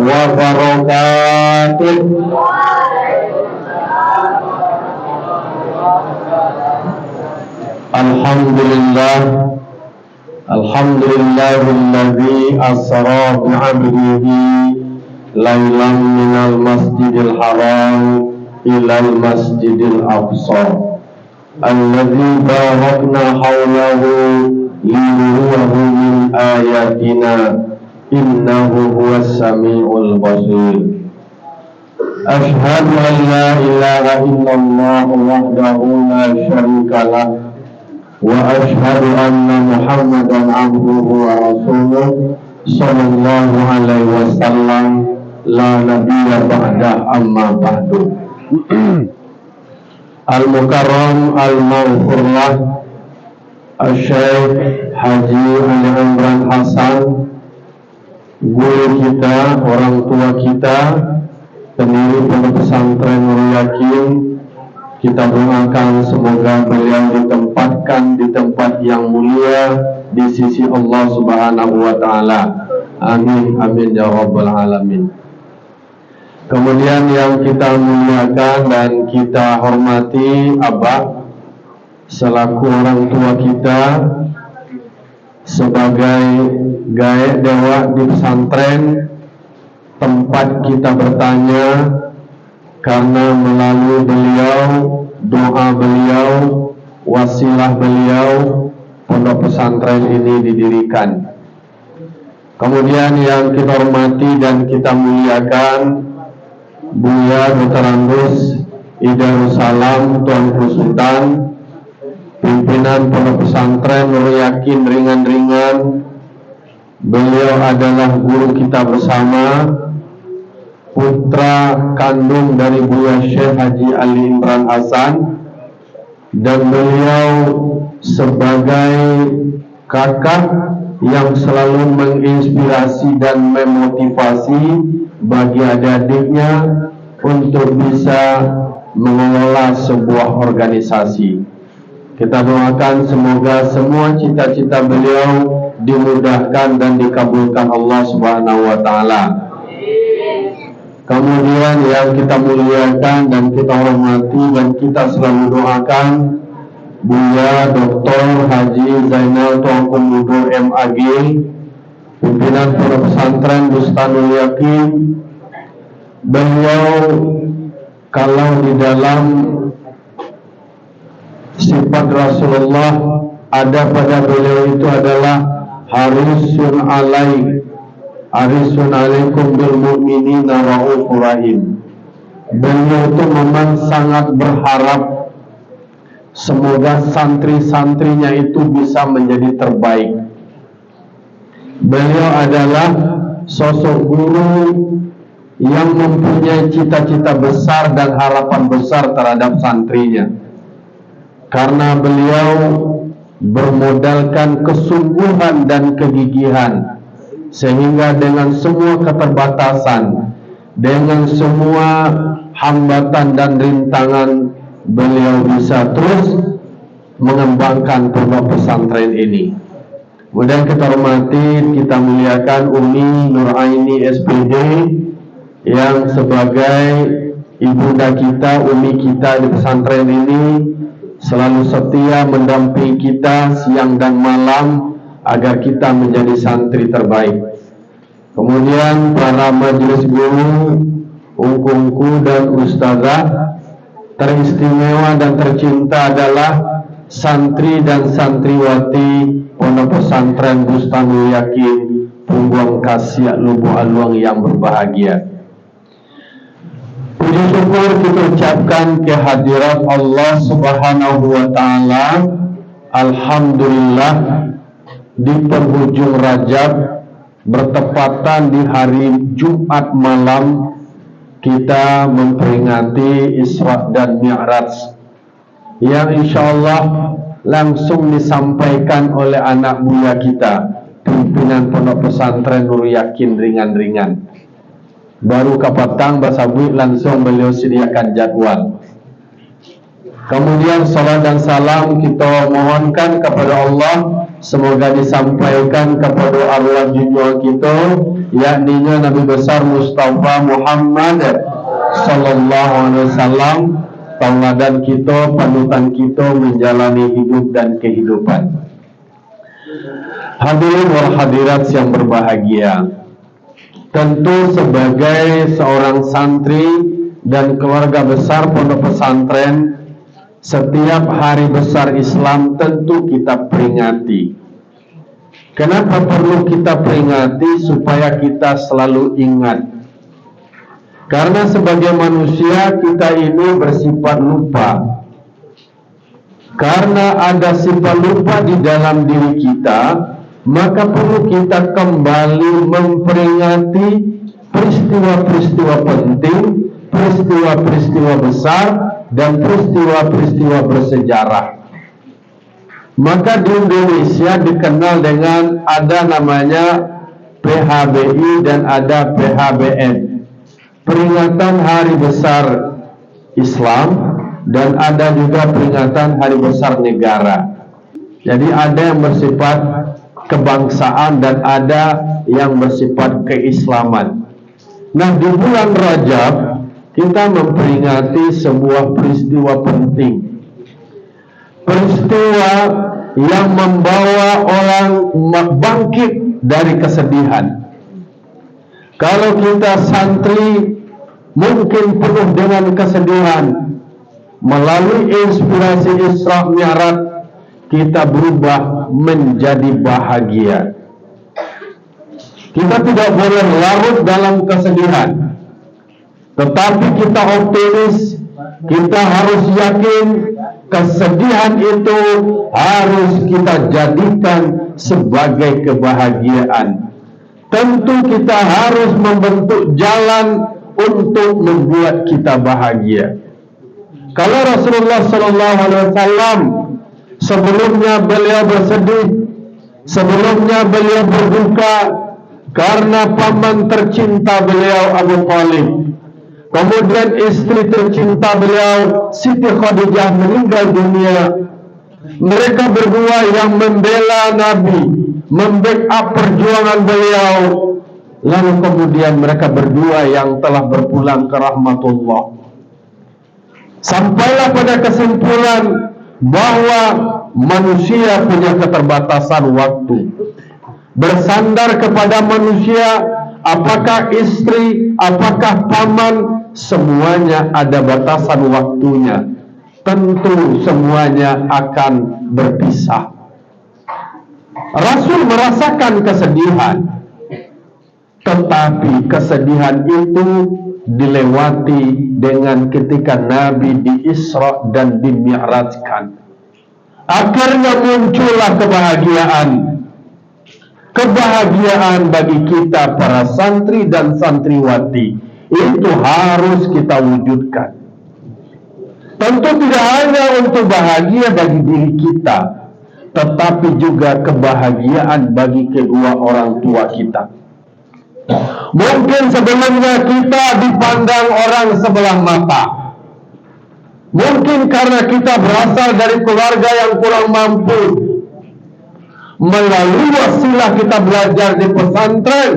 wabarakatuh. Alhamdulillah, alhamdulillahilladzi asra bi'abdihi lailan minal masjidil haram ilal masjidil aqsa alladzi barakna hawlahu linuriyahu min ayatina innahu huwas sami'ul basir. Ashhadu an la ilaha illallah wahdahu la syarika lah wa ashhadu anna Muhammadan abduhu wa rasuluh sallallahu alaihi wasallam la nabiyya ba'dah amma ba'du. Al-Mukarram Al-Maghfurlah Al-Syeikh Haji Ali Imran Hasan, guru kita, orang tua kita, pendiri Pondok Pesantren Nurul Yakin, kita doakan semoga beliau ditempatkan di tempat yang mulia di sisi Allah Subhanahu wa Ta'ala. Amin, amin ya Rabbal Alamin. Kemudian yang kita muliakan dan kita hormati Abah selaku orang tua kita, sebagai gaek dewa di pesantren, tempat kita bertanya, karena melalui beliau, doa beliau, wasilah beliau, pondok pesantren ini didirikan. Kemudian yang kita hormati dan kita muliakan Buya Dr. Andus Idarussalam Tuanku Sultan, pimpinan pondok pesantren Nurul Yakin Ringan-Ringan. Beliau adalah guru kita bersama, putra kandung dari Buya Syekh Haji Ali Imran Hasan, dan beliau sebagai kakak yang selalu menginspirasi dan memotivasi bagi adik-adiknya untuk bisa mengelola sebuah organisasi. Kita doakan semoga semua cita-cita beliau dimudahkan dan dikabulkan Allah Subhanahu wa Ta'ala. Kemudian yang kita muliakan dan kita hormati dan kita selalu doakan Buya Dr. Haji Zainal Tuanku Mudo MAG, pimpinan Pondok Pesantren Bustanul Yakin. Beliau kalau di dalam sifat Rasulullah ada pada beliau itu adalah harisun alaikum bil mu'minina raufur rahim. Beliau itu memang sangat berharap semoga santri-santrinya itu bisa menjadi terbaik. Beliau adalah sosok guru yang mempunyai cita-cita besar dan harapan besar terhadap santrinya. Karena beliau bermodalkan kesungguhan dan kegigihan, sehingga dengan semua keterbatasan, dengan semua hambatan dan rintangan, beliau bisa terus mengembangkan pondok pesantren ini. Kemudian kita hormati, kita muliakan Umi Nuraini SPD yang sebagai ibunda kita, umi kita di pesantren ini, selalu setia mendampingi kita siang dan malam agar kita menjadi santri terbaik. Kemudian para majelis guru, ungku-ungku dan ustazah, teristimewa dan tercinta adalah santri dan santriwati Pondok Pesantren Bustanul Yakin Punggung Kasih Lubu Aluang yang berbahagia. Puji syukur kita ucapkan kehadirat Allah Subhanahu wa Ta'ala. Alhamdulillah, di penghujung Rajab, bertepatan di hari Jumat malam, kita memperingati Isra dan Mi'raj yang insyaallah langsung disampaikan oleh anak buah kita, pimpinan Pondok Pesantren Nurul Yakin Ringan-Ringan. Baru kapatang basabui langsung beliau sediakan jadwal. Kemudian salat dan salam kita mohonkan kepada Allah, semoga disampaikan kepada arwah junjungan kita, yakni Nabi besar Mustafa Muhammad sallallahu alaihi wasallam, tauladan kita, panutan kita menjalani hidup dan kehidupan. Hadirin wal hadirat yang berbahagia, tentu sebagai seorang santri dan keluarga besar pondok pesantren, setiap hari besar Islam tentu kita peringati. Kenapa perlu kita peringati? Supaya kita selalu ingat. Karena sebagai manusia kita ini bersifat lupa. Karena ada sifat lupa di dalam diri kita, maka perlu kita kembali memperingati peristiwa-peristiwa penting, peristiwa-peristiwa besar, dan peristiwa-peristiwa bersejarah. Maka di Indonesia dikenal dengan ada namanya PHBI dan ada PHBN, peringatan Hari Besar Islam, dan ada juga peringatan Hari Besar Negara. Jadi ada yang bersifat kebangsaan dan ada yang bersifat keislaman. Nah, di bulan Rajab kita memperingati sebuah peristiwa penting, peristiwa yang membawa orang bangkit dari kesedihan. Kalau kita santri mungkin penuh dengan kesedihan, melalui inspirasi Isra Mi'raj kita berubah menjadi bahagia. Kita tidak boleh larut dalam kesedihan, tetapi kita optimis. Kita harus yakin kesedihan itu harus kita jadikan sebagai kebahagiaan. Tentu kita harus membentuk jalan untuk membuat kita bahagia. Kalau Rasulullah SAW sebelumnya beliau bersedih, sebelumnya beliau berduka karena paman tercinta beliau Abu Thalib. Kemudian istri tercinta beliau Siti Khadijah meninggal dunia. Mereka berdua yang membela Nabi, membackup perjuangan beliau. Lalu kemudian mereka berdua yang telah berpulang ke rahmatullah. Sampailah pada kesimpulan bahwa manusia punya keterbatasan waktu. Bersandar kepada manusia, apakah istri, apakah paman, semuanya ada batasan waktunya. Tentu semuanya akan berpisah. Rasul merasakan kesedihan, tetapi kesedihan itu dilewati dengan ketika Nabi di Isra dan di Mi'rajkan. Akhirnya muncullah kebahagiaan. Kebahagiaan bagi kita para santri dan santriwati itu harus kita wujudkan. Tentu tidak hanya untuk bahagia bagi diri kita, tetapi juga kebahagiaan bagi kedua orang tua kita. Mungkin sebelumnya kita dipandang orang sebelah mata. Mungkin karena kita berasal dari keluarga yang kurang mampu. Melalui wasilah kita belajar di pesantren,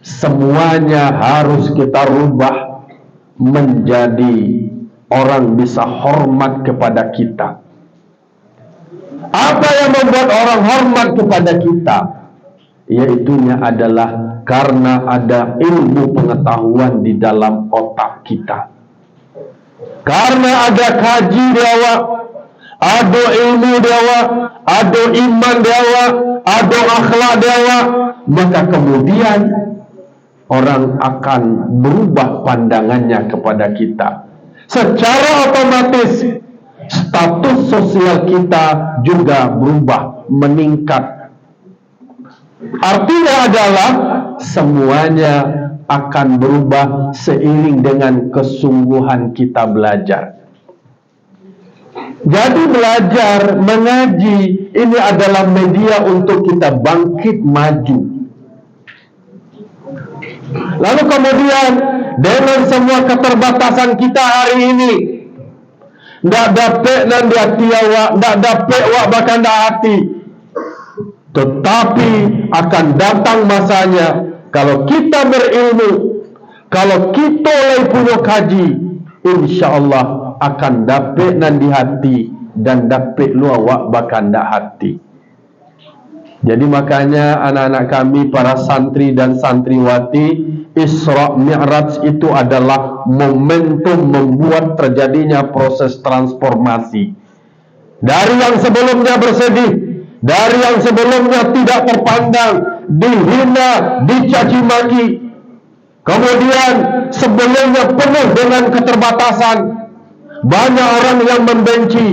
semuanya harus kita rubah menjadi orang bisa hormat kepada kita. Apa yang membuat orang hormat kepada kita? Yaitunya adalah karena ada ilmu pengetahuan di dalam otak kita. Karena ada kaji di awak, ada ilmu di awak, ada iman di awak, ada akhlak di awak, maka kemudian orang akan berubah pandangannya kepada kita. Secara otomatis status sosial kita juga berubah, meningkat. Artinya adalah semuanya akan berubah seiring dengan kesungguhan kita belajar. Jadi belajar, mengaji, ini adalah media untuk kita bangkit maju. Lalu kemudian dengan semua keterbatasan kita hari ini, ndak dapat nan di hati awak, ndak dapat awak bahkan dak hati. Tetapi akan datang masanya kalau kita berilmu, kalau kita mulai punya kaji, insya-Allah akan dapat nan di hati dan dapat lu awak bahkan dak hati. Jadi makanya anak-anak kami para santri dan santriwati, Isra Mi'raj itu adalah momentum membuat terjadinya proses transformasi. Dari yang sebelumnya bersedih, dari yang sebelumnya tidak terpandang, dihina, dicaci maki, kemudian sebelumnya penuh dengan keterbatasan, banyak orang yang membenci,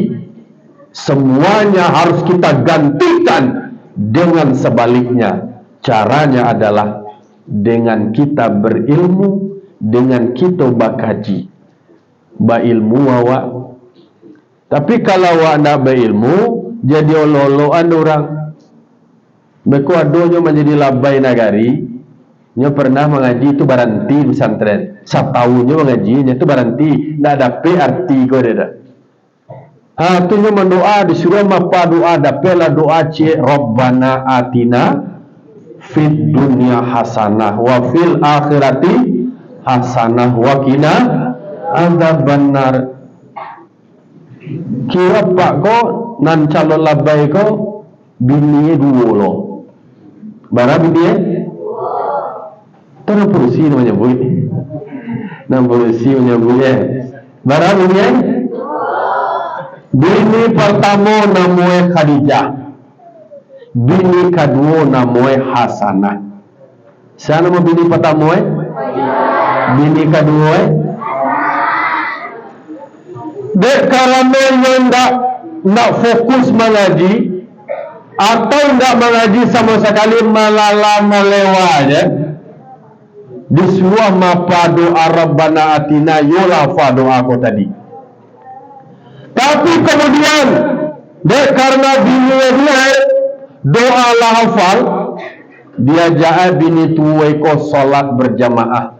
semuanya harus kita gantikan dengan sebaliknya. Caranya adalah dengan kita berilmu, dengan kita bakaji, ilmu awak. Tapi kalau awak nak berilmu, jadi olo-oloan orang. Beku adonya menjadi labai nagari. Nya pernah mengaji itu baranti pesantren. Satahunya mengajinya itu baranti. Nak dapat arti kau dah. Tunya mendoa disuruh apa doa, dapatlah doa cik Rabbana atina fid dunya hasanah wa fil akhirati hasanah wa qina adzabannar. Kira pak ko nan calon labai ko bini dua lo. Bara bini tanam polisi namanya boy. Nam polisi menyebut bara bini. Bini pertama namanya Khadijah, bini kedua namanya Hasanah. Siapa nama bini pertama? Bini kedua? Dek karena yang nak fokus mengaji atau tidak mengaji sama sekali, malala melewa aja, disuruh mapa doa Rabbana atina, yola fa doa aku tadi. Tapi kemudian dek karena bini dia doa lah hafal, dia jaa bini tuwe ko solat berjamaah.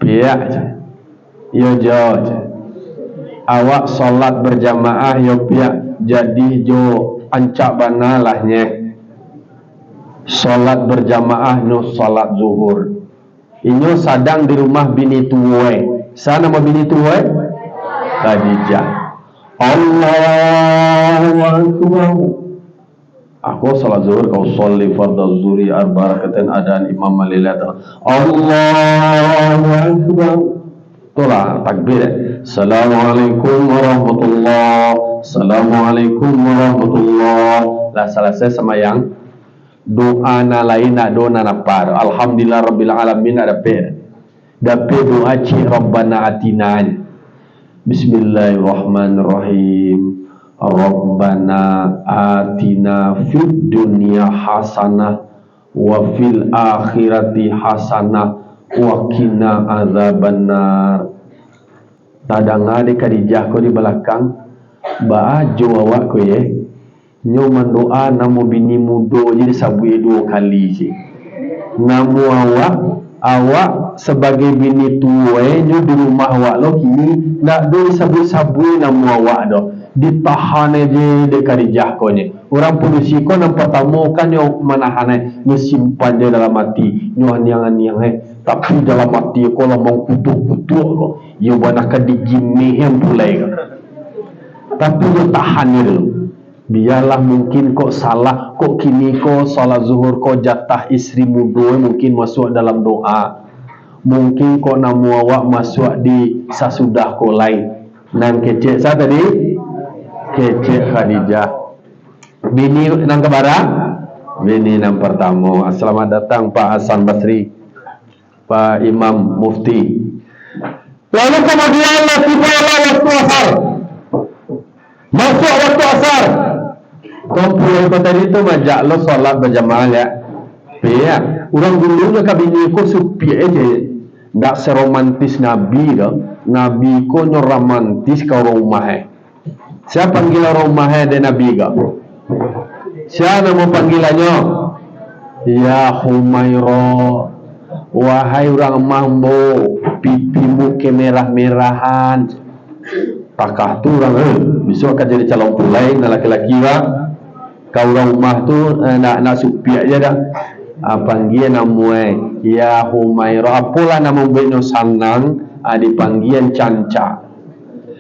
Pihak je, yo jauh je. Awak solat berjamaah yo pihak jadi jo ancak bana lahnya. Solat berjamaah no solat zuhur. Inyo sadang di rumah bini tuwe. Sana nama bini tuwe? Khadijah. Allahu Akbar. Aku salat zuhur, kau sholli fardhu zuhri arba rakaatain adaan imam malilatan. Allahu Akbar. Itulah takbir. Assalamualaikum warahmatullahi. Assalamualaikum warahmatullahi. Lah selesai semayang. Doa na lain nak doa na napar. Alhamdulillah rabbil alamin ada per. Dapat doa ci Rabbana atina. Bismillahirrahmanirrahim. Rabbana atina fid dunya hasanah wa fil akhirati hasanah wa qina adzabannar. Tadang ada Khadijah ko di belakang baajo awak ko ye nyo mendoa namo bini mudo jadi sabui dua kali je. Namo awak sebagai bini tua nyo di rumah awak lo kini nak do sabui namo awak do ditahan aja de Khadijah ko ni. Orang polisi ko nang pertama kan nyo manahan nyo simpan dia dalam hati nyo aniang-aniang tapi dalam hati ko lah mau kutuk-kutuk ko yo banyak digini yang pulai ko. Tapi yo tahan ni dulu. Biarlah mungkin kok salah, kok kini kok salat zuhur kok jatah istri muda mungkin masuk dalam doa. Mungkin kok namu awak masuk di sasudah kok lain. Nan kecek saya tadi? Kecek Khadijah. Bini nang kebara? Bini nang pertama. Selamat datang Pak Hasan Basri, Pak Imam Mufti. Lalu kemudian tiba waktu asar. Masuk waktu asar. Komputer ko tadi tu majak lo solat berjamaah ya. Pihak orang dulu nak bini ko supi aja. Tak seromantis Nabi dah. Nabi ko nyo romantis kau rumah. Siapa panggil rumah de Nabi ga? Siapa nama panggilannya? Ya Humaira. Wahai orang mambo, pipimu kemerah-merahan. takah tu orang besok akan jadi calon pulai na laki-laki lah. Kau rumah tu nak supi aja dah. Panggil nama ya Humairah. Apalah nama baiknya sanang dipanggian canca.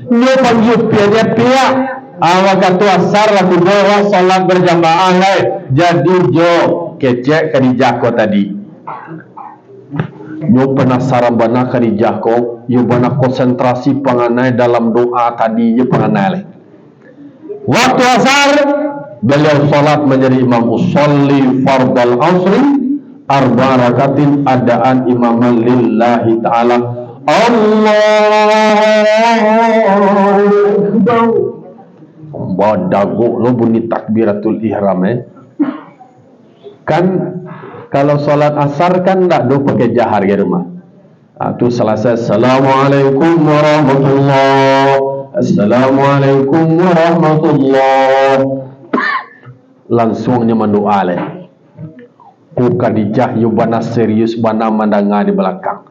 Dia panggil pia. Awak kata asar laku bawa solat berjamaah lah. Jadi jo kecek Khadijah ko tadi. Yo penasaran bana Khadijah ko, yo bana konsentrasi panganai dalam doa tadi yo panganai le. Waktu asar beliau salat menjadi imam usolli fardal asri arba rakatin adaan imaman lillahi ta'ala. Allahu Akbar. Badago lo bunyi takbiratul ihram Kan kalau salat asar kan tak do pakai jahar di rumah. Tu selesai assalamualaikum warahmatullahi assalamualaikum warahmatullahi langsungnya mendoa le. Ku Khadijah yu bana serius bana mandanga di belakang.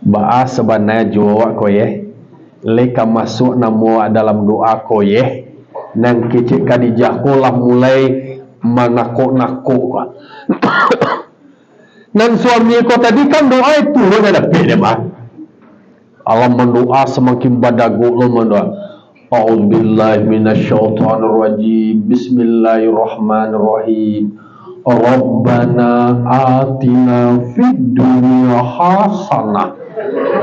Ba sebenarnya jawab ko leka masuk namo dalam doa ko nang kecik Khadijah ko lah mulai menakut-nakut ko. Nang suami ko tadi kan doa itu lo ada pede mah. Allah mendoa semakin badago lo mendoa. A'udzubillahi minasyaitonirrajim. Bismillahirrahmanirrahim. Rabbana atina fid dunya hasanah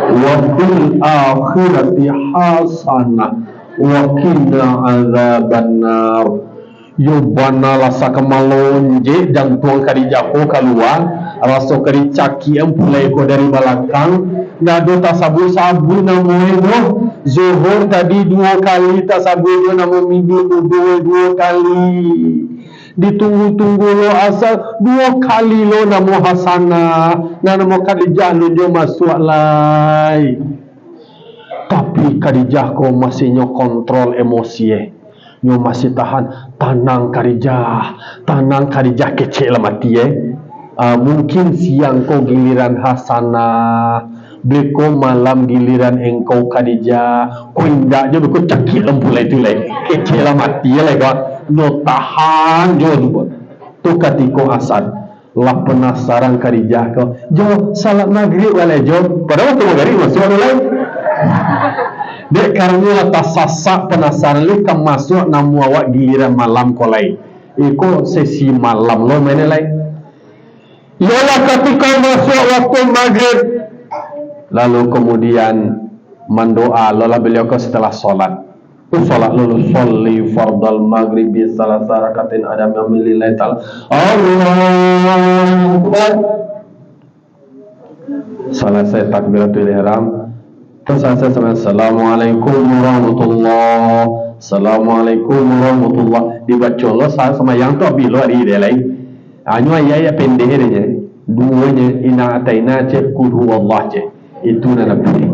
wa fil akhirati hasanah wa qina azabannar. Yo bana lasa kemalonje dan tuang Khadijah ko keluar rasa kari caki empulai ko dari belakang nado tasabu-sabu namo zuhur tadi 2 kali tasabu jo namo minggu 2 kali ditunggu-tunggu lo asal 2 kali lo namo Hasanah namo Khadijah lo jo masuk lai. Tapi Khadijah ko masih nyo kontrol emosi nyo masih tahan. Tenang Khadijah kecil lah mati mungkin siang kau giliran Hasanah, beko malam giliran engkau Khadijah. Kau indah je beko cakil lempulai tu lagi kecil lah mati lagi kau no tahan jo tu katiko asad lah penasaran Khadijah kau jo salat maghrib wala jo pada waktu maghrib masuk lain. Dek karena atas sasak penasaran lu kan masuk namu awak giliran malam kolai. Iko sesi malam lo mana lai. Yalah ketika masuk waktu maghrib. Lalu kemudian mendoa lola beliau ke setelah solat. Tu solat lalu sholli fardal maghrib salah rakatin adam yang lillahi ta'ala. Allahu Akbar. Selesai takbiratul ihram. Terus saya sama assalamualaikum warahmatullahi assalamualaikum warahmatullahi dibaca lo sama yang tu bilo hari dia lain hanya ya pendek dia duanya ina ataina cek kudu Allah cek itu nabi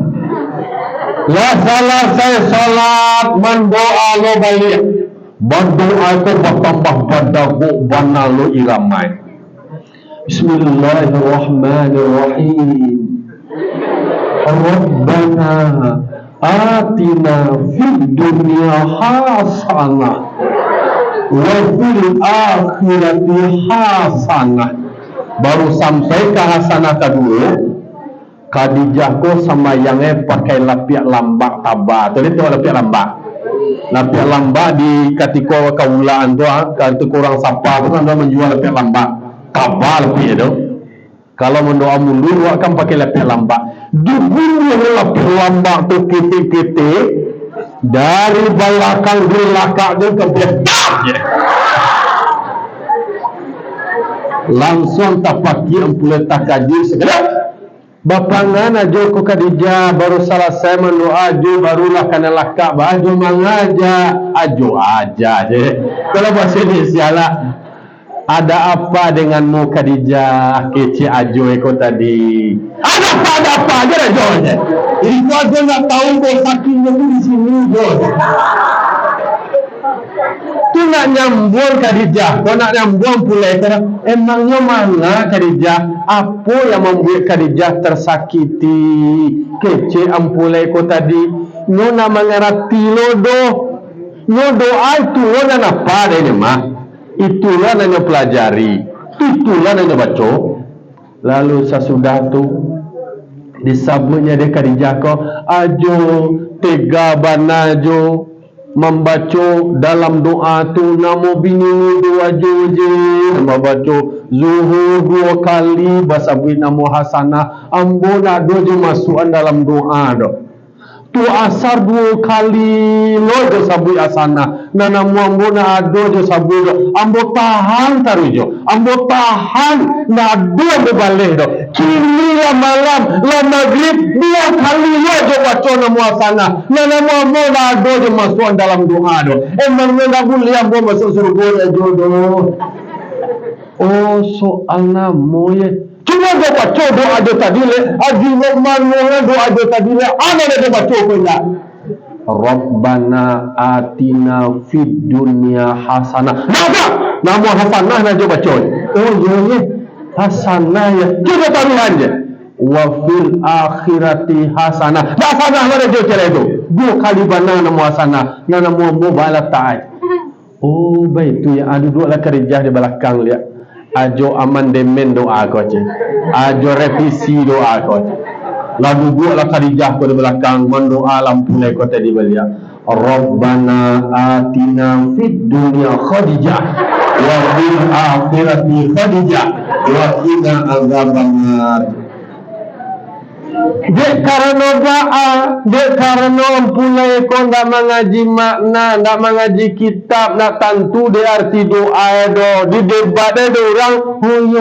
la selesai salat mendoa lo balik berdoa itu bertambah padaku bana lo iramai. Bismillahirrahmanirrahim. Rabbana atina fid dunya hasanah wa fil akhirati hasanah. Baru sampai ke hasanah kedua Khadijah ko sama yang pakai lapiak lambak tabah. Tadi tu lapiak lambak di ketika kaulaan tu itu kurang sapa tu kan menjual lapiak lambak tabah lebih tu. Kalau mendoa mundur akan pakai lapiak lambak. Dibunyi lapiak lambak tu titik-titik dari belakang tu ke belakang langsung tak pakai ampulai tak kaji segera bapangan aja ku Khadijah baru selesai mendoa aja barulah kena lakak aja mengaja aja je. Kalau bahasa Indonesia lah ada apa denganmu Khadijah kece ajo eko tadi ada apa aja dah Jo je. Jadi kau aja nak tahu kau sakitnya tu di sini Jo. Tu nak nyambung Khadijah, kau nak nyambung pula sekarang. Emangnya mana Khadijah? Apa yang membuat Khadijah tersakiti? Kece ampulai kau tadi. nyo na mengerti lodo, nyo doa itu na napa deh mah, itulah nyo pelajari, itulah nyo baca. Lalu sesudah tu disabutnya dia kadijako ajo tega banajo membaca dalam doa tu namo bini dua je membaca zuhur 2 kali basabui namo hasanah ambona dojo masukan dalam doa do tu asar 2 kali lojo sabui asana nana ambona dojo sabui do ambo tahan tarujo ambo tahan na dua bebaleh do kini la malam la maghrib 2 kali lojo baca namo asana nana ambona dojo masukan dalam doa do emang nana boleh ambo masuk surga jodoh. Oh soalnya moye cuma dia baca doa dia tadi le aji mana doa dia tadi le ana dia baca pula Rabbana atina fid dunya hasanah nama hasanah na dia baca oh ye hasanah ya coba taruhan je wa fil akhirati hasanah hasanah mana dia cara itu 2 kali bana nama hasanah nama mo bala taat oh baik tu yang ada 2 lah kerja di belakang lihat ajo amandemen doa ko je ajo revisi doa ko je lalu dua lah Khadijah ko di belakang mendoa lampu lai ko tadi belia Rabbana atina fid dunya Khadijah wa fil akhirati Khadijah wa qina azabannar. Dek karena doa, dek karena mempunyai kau nak mengaji makna, nak mengaji kitab, nak tentu dia arti doa do, di debat ada orang, oh yo,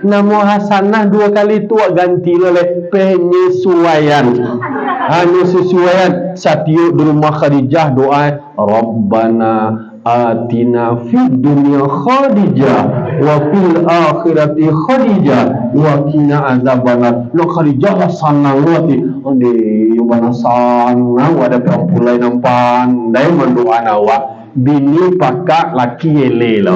namo hasanah 2 kali tu ganti oleh penyesuaian. Hanya sesuaian satiuk di rumah Khadijah doa, Rabbana atina fid dunya Khadijah wa fil akhirati Khadijah wa qina azabannar. Lo Khadijah sanang wati onde yubana sanang wada pulai nampan dai mendoa nawa bini pakak laki ele lo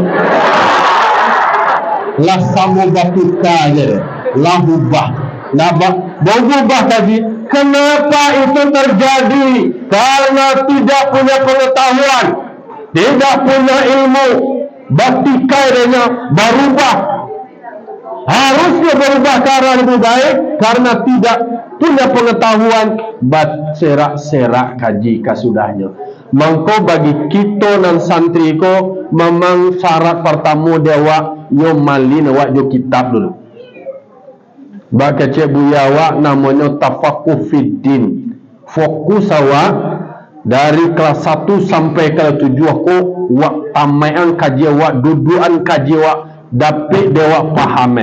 la samu batuka je la hubah naba berubah tadi. Kenapa itu terjadi? Karena tidak punya pengetahuan, tidak punya ilmu, batikainya berubah. Harusnya berubah ke arah lebih baik karena tidak punya pengetahuan. Serak-serak kaji kasudahnya. Mangko bagi kita dan santri ko memang syarat pertama dewa yo malin awak jo kitab dulu. Baka cik buya awak namanya tafakuh fiddin. Fokus awak dari kelas 1 sampai kelas 7 aku wak tamaian kaji awak, duduan kaji awak, dapat dewa paham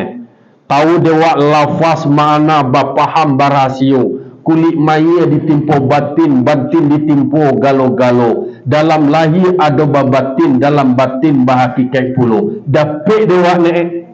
tahu dewa lafaz mana bapaham barasio, kulit maya ditimpo batin, batin ditimpo galo-galo, dalam lahir ada batin, dalam batin bahakikat puluh. Dapat dewa ne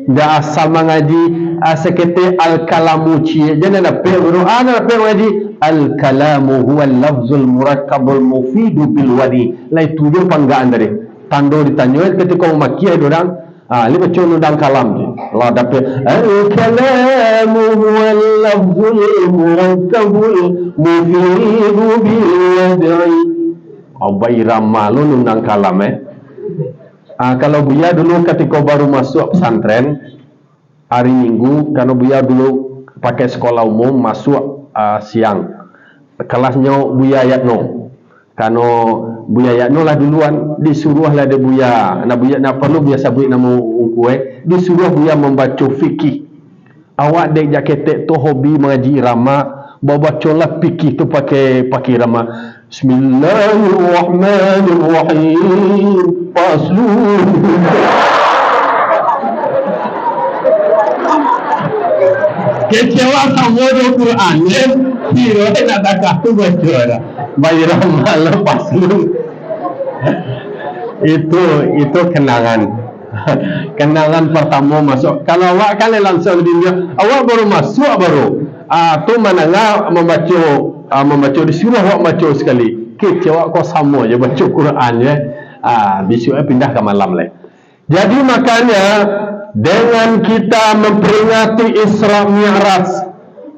dah asal mengaji sekete al-kalamu cie jangan ada peru ana peru di al-kalamu huwa al-lafzul murakkabul mufidu bil wadi lai tujuh panggaan dari tando ditanya ketika makia orang lima cun undang kalam je la dapat al-kalamu huwa al-lafzul murakkabul mufidu bil wadi abai ramalun undang kalam kalau Buya dulu ketika baru masuk pesantren hari Minggu, kalau Buya dulu pakai sekolah umum masuk siang kelasnya Buya Yatno. Kalau Buya Yatno lah duluan disuruh lah ada Buya. Nak Buya nak perlu Buya sabut nama ungkue, disuruh Buya membaca fikih. Awak dek jaketek tu hobi mengaji irama, baca fikih tu pakai irama. Bismillahirrahmanirrahim. Faslun. Kecewa sama di Quran ya. Hero nak tak tu baca dah. Bayram malam faslun. Itu kenangan. Kenangan pertama masuk. Kalau awak kali langsung dia, awak baru masuk baru. Tu mana membaca disuruh awak baca sekali. Kecewa kau sama je baca Quran ya. Besok pindah ke malam lah. Jadi makanya dengan kita memperingati Isra Mi'raj,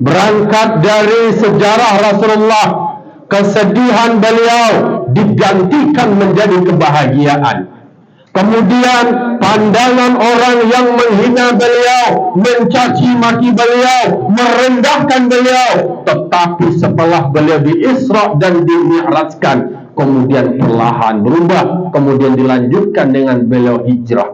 berangkat dari sejarah Rasulullah kesedihan beliau digantikan menjadi kebahagiaan. Kemudian pandangan orang yang menghina beliau, mencaci maki beliau, merendahkan beliau. Tetapi setelah beliau di-Isra dan di-Mi'rajkan, kemudian perlahan berubah, kemudian dilanjutkan dengan beliau hijrah.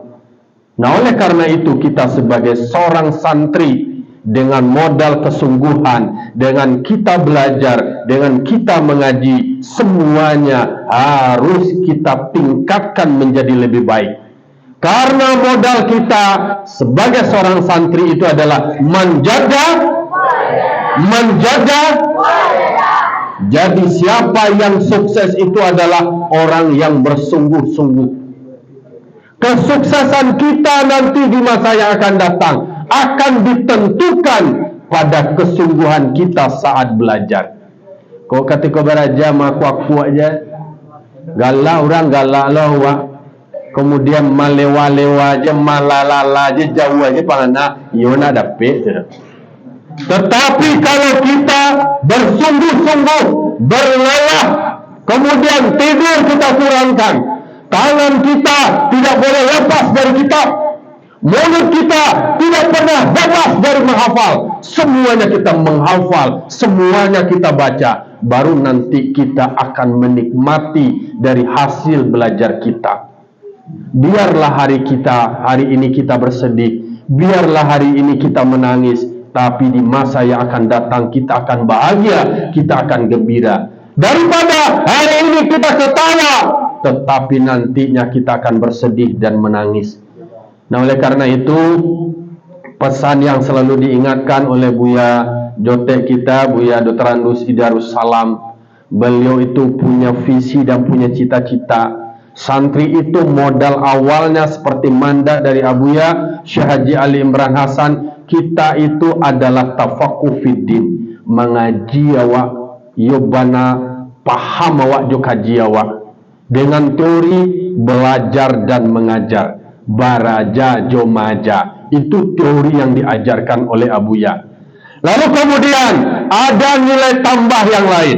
Nah, oleh karena itu kita sebagai seorang santri dengan modal kesungguhan, dengan kita belajar, dengan kita mengaji, semuanya harus kita tingkatkan menjadi lebih baik. Karena modal kita sebagai seorang santri itu adalah menjaga. Jadi siapa yang sukses itu adalah orang yang bersungguh-sungguh. Kesuksesan kita nanti di masa yang akan datang akan ditentukan pada kesungguhan kita saat belajar. Kau ketika belajar aku aja galak orang galak lawa, kemudian malewa-lewa aja malalala aja jauh aja pangana yona dapet. Tetapi kalau kita bersungguh-sungguh berlelah, kemudian tidur kita kurangkan, tangan kita tidak boleh lepas dari kitab, mulut kita tidak pernah bebas dari menghafal, semuanya kita menghafal, semuanya kita baca, baru nanti kita akan menikmati dari hasil belajar kita. Biarlah hari ini kita bersedih, biarlah hari ini kita menangis, tapi di masa yang akan datang kita akan bahagia, kita akan gembira. Daripada hari ini kita ketawa, tetapi nantinya kita akan bersedih dan menangis. Nah, oleh karena itu pesan yang selalu diingatkan oleh Buya Jotek kita, Buya Dr. Andus Idarussalam, beliau itu punya visi dan punya cita-cita. Santri itu modal awalnya seperti mandat dari Abuya Syekh Haji Ali Imran Hasan, kita itu adalah tafaqquh fiddin, mengaji awak yobana paham awak jo kaji awak dengan teori belajar dan mengajar, baraja jo maja, itu teori yang diajarkan oleh Abuya. Lalu kemudian ada nilai tambah yang lain.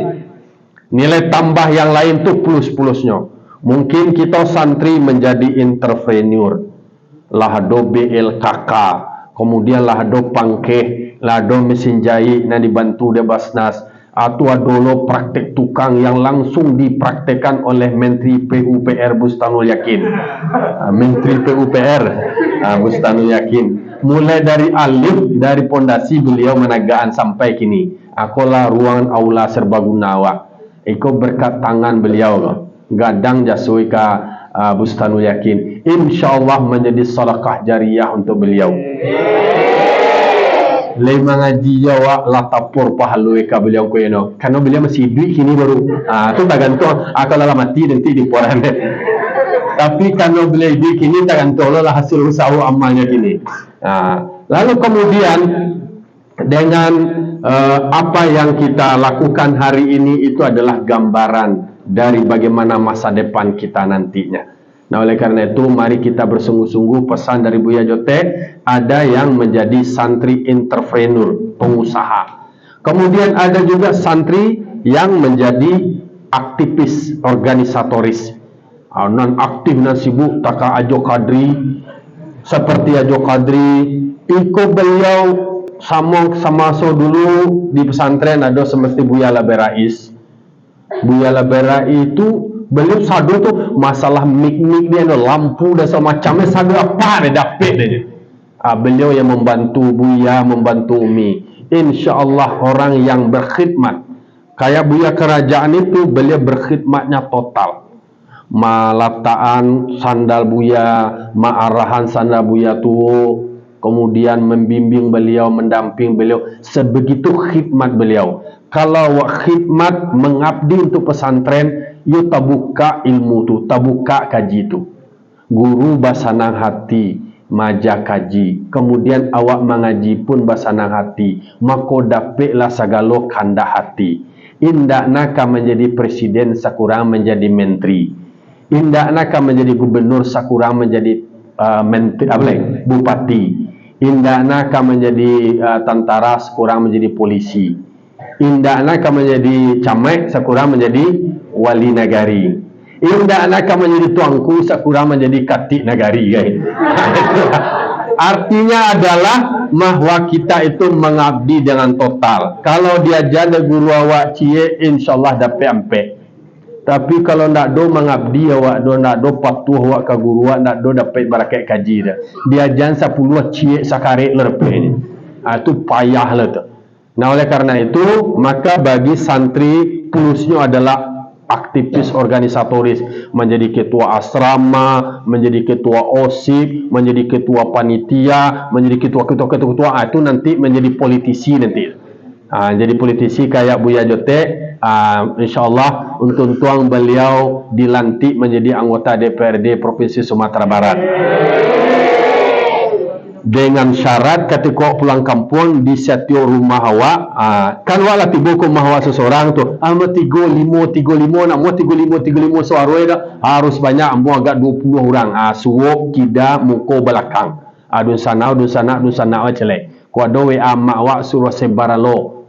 Nilai tambah yang lain itu plus-plusnya. Mungkin kita santri menjadi entrepreneur, lahdo BLKK, kemudian lahdo pangkeh, lahdo mesin jahit, nah dibantu de Basnas, atau adolo praktek tukang yang langsung dipraktekkan oleh Menteri PUPR Bustanul Yakin. Menteri PUPR Bustanul Yakin. Mulai dari alif, dari pondasi beliau menagaan sampai kini. Akolah ruangan aula serbaguna awak. Iko berkat tangan beliau gadang jasui ka Bustanul Yakin. InsyaAllah menjadi sedekah jariyah untuk beliau. Lima ngaji Jawa latapur pahalui ka beliau ko yeno. Karena beliau masih hidup kini baru. Itu tak gantung. Aku lah mati nanti di poran. Tapi kalau beliau hidup kini tak gantung lah hasil usaha amalnya kini. Lalu kemudian dengan apa yang kita lakukan hari ini itu adalah gambaran dari bagaimana masa depan kita nantinya. Nah, oleh karena itu mari kita bersungguh-sungguh. Pesan dari Buya Jotek, ada yang menjadi santri entrepreneur, pengusaha. Kemudian ada juga santri yang menjadi aktivis, organisatoris. Non aktif dan sibuk taka Ajo Kadri, seperti Ajo Kadri. Iko beliau sama so dulu di pesantren ada semesti Buya Laberais. Buya Laberai itu beliau sadu tuh masalah mik-mik dia, lampu dan semacamnya sadu apa dia dapet dia. Beliau yang membantu Buya, membantu Umi. Insya Allah orang yang berkhidmat kayak Buya kerajaan itu, beliau berkhidmatnya total. Malataan sandal Buya, maarahan sandal Buya tuh, kemudian membimbing beliau, mendamping beliau, sebegitu khidmat beliau. Kalau khidmat mengabdi untuk pesantren, yo tabuka ilmu tu, tabuka kaji tu. Guru basanang hati, maja kaji. Kemudian awak mengaji pun basanang hati, mako dapeklah sagalo kanda hati. Indak naka menjadi presiden sakurang menjadi menteri. Indak naka menjadi gubernur sakurang menjadi bupati. Indak naka menjadi tentara sakurang menjadi polisi. Indahna akan menjadi camek, sekurang menjadi wali nagari. Indahna akan menjadi tuanku, sekurang menjadi katik nagari. Artinya adalah bahwa kita itu mengabdi dengan total. Kalau dia janda guru awak cie, insyaAllah dapat ampe. Tapi kalau nak do mengabdi awak do, nak do patuh awak ke guru awak, nak do dapat barakat kaji dah. Dia jangan 10 cie sakarik lerpe. Itu payah lah tu. Nah, oleh karena itu, maka bagi santri plusnya adalah aktivis organisatoris, menjadi ketua asrama, menjadi ketua OSIP, menjadi ketua panitia, menjadi ketua, itu nanti menjadi politisi nanti. Jadi politisi kayak Buya Jote, insyaAllah untuk tuang beliau dilantik menjadi anggota DPRD Provinsi Sumatera Barat. Dengan syarat ketika pulang kampung di setiap rumah awak, kan wala tiba ke rumah awak seseorang tu, mau 35 nak mau 35 seorang dah harus banyak, mau agak 20 orang. Suwok kida muko belakang. Dun sana celek. Ko ada WA mak awak suruh sebar lo.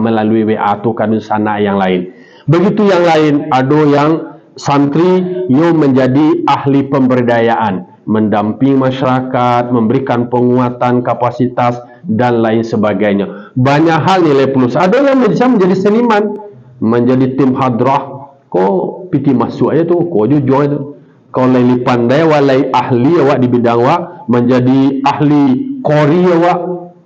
Melalui WA tu kan dun sana yang lain. Begitu yang lain, ada yang santri yang menjadi ahli pemberdayaan, mendampingi masyarakat, memberikan penguatan kapasitas dan lain sebagainya. Banyak hal nilai plus. Ada yang bisa menjadi seniman, menjadi tim hadrah. Kau piti masuk aja tu, kau jujur tu. Kau lagi pandai, walai ahli awak di bidang awak, menjadi ahli kori awak,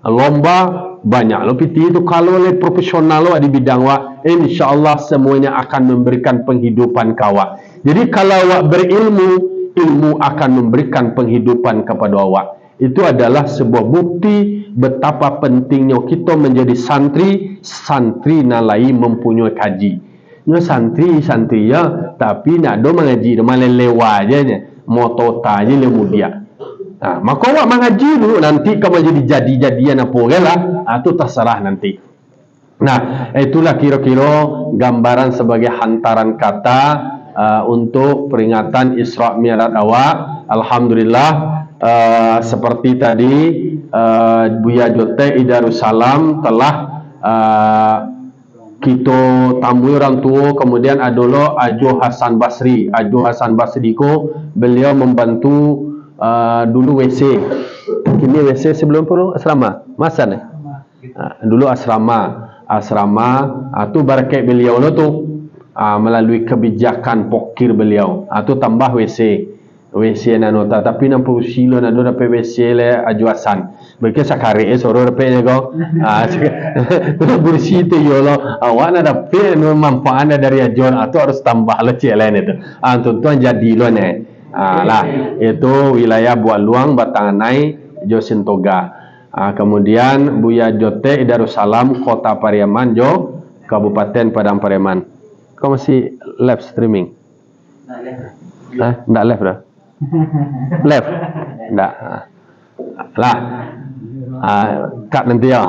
lomba banyak lo piti itu. Kalau lagi profesional awak di bidang awak, insyaAllah semuanya akan memberikan penghidupan kawak. Jadi kalau awak berilmu, ilmu akan memberikan penghidupan kepada awak. Itu adalah sebuah bukti betapa pentingnya kita menjadi santri. Santri nalai mempunyai kaji. Nya santri ya, tapi nak do mengaji, do malah lewa aja nya. Motota aja lemu dia. Maka awak mengaji dulu, nanti kamu jadi-jadian apa lah. Itu terserah nanti. Nah, itulah kira-kira gambaran sebagai hantaran kata untuk peringatan Isra Mi'raj awak. Alhamdulillah, seperti tadi Buya Jote Idarussalam telah kita tamu orang tua. Kemudian adalah Ajo Hasan Basri. Ajo Hasan Basri ko beliau membantu dulu WC. Kini WC sebelum perlu asrama. Masa ni? Dulu asrama tu barakat beliau lo tu. Melalui kebijakan pokir beliau. Itu tambah WC nanota. Tapi nampu silo nado dapat WC le ajuasan. Mereka sakari soro dapat kau. Bersih tu yo lo. Awak nak dapat manfaat dari ajuan atau harus tambah le celen itu. Tuan jadi lo ne. Lah itu wilayah Buat Luang, Batanganai, Josintoga. Kemudian Buya Jote Idarussalam, Kota Pariaman, Kabupaten Padang Pariaman. Kau masih live streaming? Nggak live dah? Live? Nggak. Lah. Cut nanti ya.